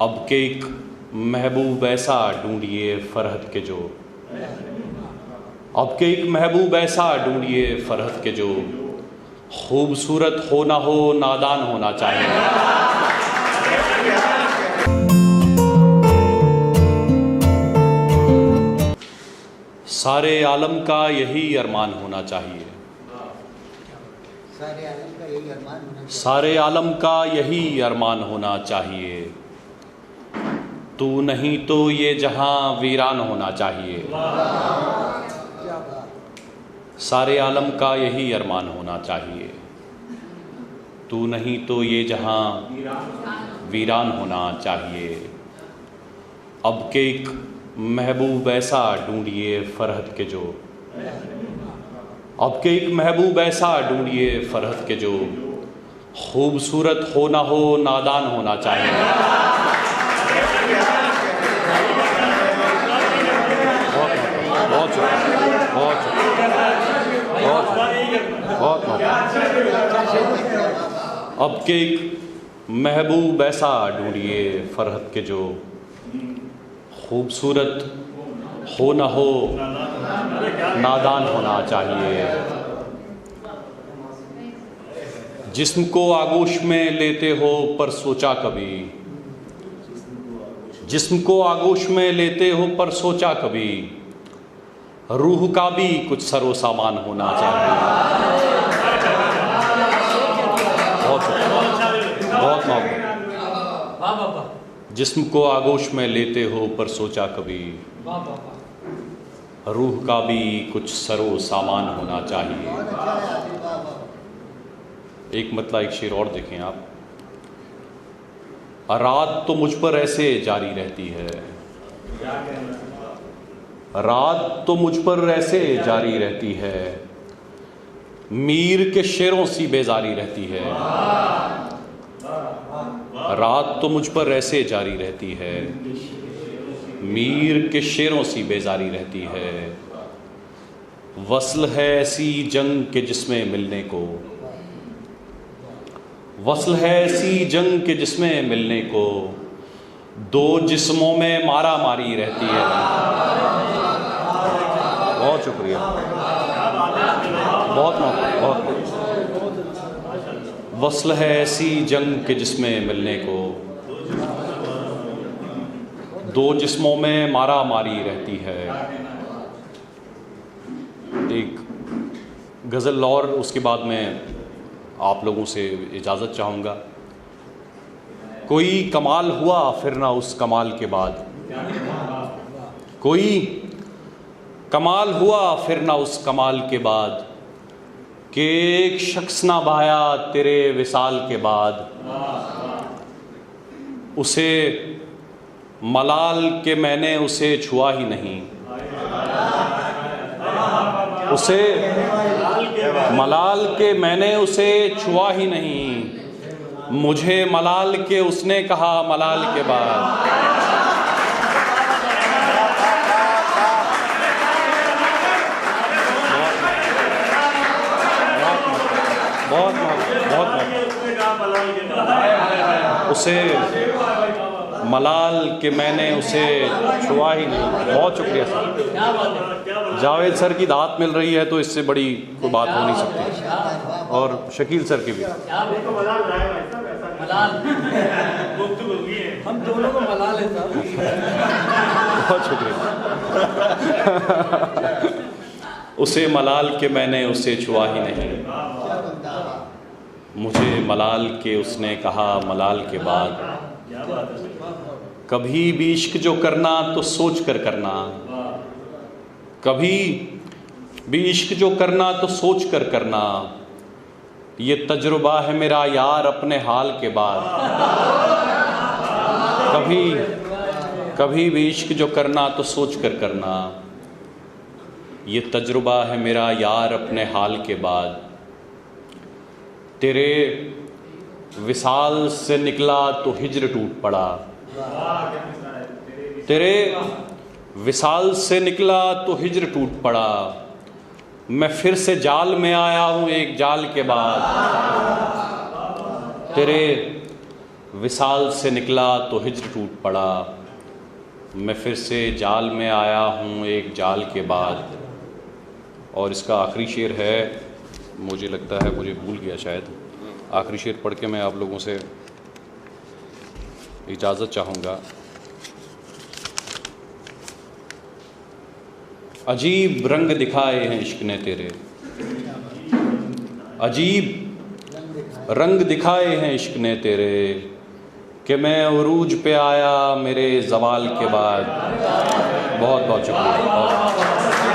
अब के एक महबूब ऐसा ढूंढिए फरहत के जो, अब के एक महबूब ऐसा ढूंढिए फरहत के जो खूबसूरत हो ना हो नादान होना चाहिए। सारे आलम का यही अरमान होना चाहिए, सारे आलम का यही अरमान होना चाहिए। तू नहीं तो ये जहां वीरान होना चाहिए। सारे आलम का यही अरमान होना चाहिए। तू नहीं तो ये जहां वीरान होना चाहिए। अब के एक महबूब ऐसा ढूंढिए फरहत के जो, अब के एक महबूब ऐसा ढूंढिए फरहत के जो खूबसूरत हो ना हो नादान होना चाहिए। बहुत बहुत बहुत अब के एक महबूब ऐसा ढूंढिए फरहत के जो खूबसूरत हो ना हो नादान होना चाहिए। जिस्म को आगोश में लेते हो पर सोचा कभी, जिस्म को आगोश में लेते हो पर सोचा कभी रूह का भी कुछ सरो सामान होना चाहिए। बहुत बहुत जिस्म को आगोश में लेते हो पर सोचा कभी रूह का भी कुछ सरो सामान होना चाहिए। एक मतलब एक शेर और देखें आप। रात तो मुझ पर ऐसे जारी रहती है, रात तो मुझ पर ऐसे जारी रहती है, मीर के शेरों सी बेजारी रहती है। रात तो मुझ पर ऐसे जारी रहती है, मीर के शेरों सी बेजारी रहती है। वस्ल है ऐसी जंग के जिसमें मिलने को, वस्ल है ऐसी जंग के जिसमें मिलने को दो जिस्मों में मारा मारी रहती है। बहुत शुक्रिया, बहुत वस्ल है ऐसी जंग के जिसमें मिलने को दो जिस्मों में मारा मारी रहती है। एक गज़ल और उसके बाद मैं आप लोगों से इजाज़त चाहूँगा। कोई कमाल हुआ फिर ना उस कमाल के बाद, कोई कमाल हुआ फिर ना उस कमाल के बाद कि एक शख्स ना भाया तेरे विसाल के बाद। उसे मलाल के मैंने उसे छुआ ही नहीं, उसे मलाल के मैंने उसे छुआ ही नहीं, मुझे मलाल के उसने कहा मलाल के बाद। बहुत उसे मलाल के मैंने उसे छुआ ही नहीं। बहुत शुक्रिया सर। जावेद सर की दात मिल रही है तो इससे बड़ी कोई बात हो नहीं सकती। और शकील सर की भी। हम दोनों को मलाल है सर। बहुत शुक्रिया। उसे मलाल के मैंने उसे छुआ ही नहीं, मुझे मलाल के उसने कहा मलाल के बाद। कभी भी इश्क जो करना तो सोच कर करना, कभी भी इश्क जो करना तो सोच कर करना, ये तजुर्बा है मेरा यार अपने हाल के बाद। कभी भी इश्क जो करना तो सोच कर करना, ये तजुर्बा है मेरा यार अपने हाल के बाद। तेरे विसाल से निकला तो हिज्र टूट पड़ा, तेरे विसाल से निकला तो हिज्र टूट पड़ा। मैं फिर से जाल में आया हूँ एक जाल के बाद। तेरे विसाल से निकला तो हिज्र टूट पड़ा, मैं फिर से जाल में आया हूँ एक जाल के बाद। और इसका आखिरी शेर है, मुझे लगता है मुझे भूल गया शायद, आखिरी शेर पढ़ के मैं आप लोगों से इजाज़त चाहूँगा। अजीब रंग दिखाए हैं इश्क ने तेरे, अजीब रंग दिखाए हैं इश्क ने तेरे, कि मैं उरूज पे आया मेरे ज़वाल के बाद। बहुत बहुत शुक्रिया।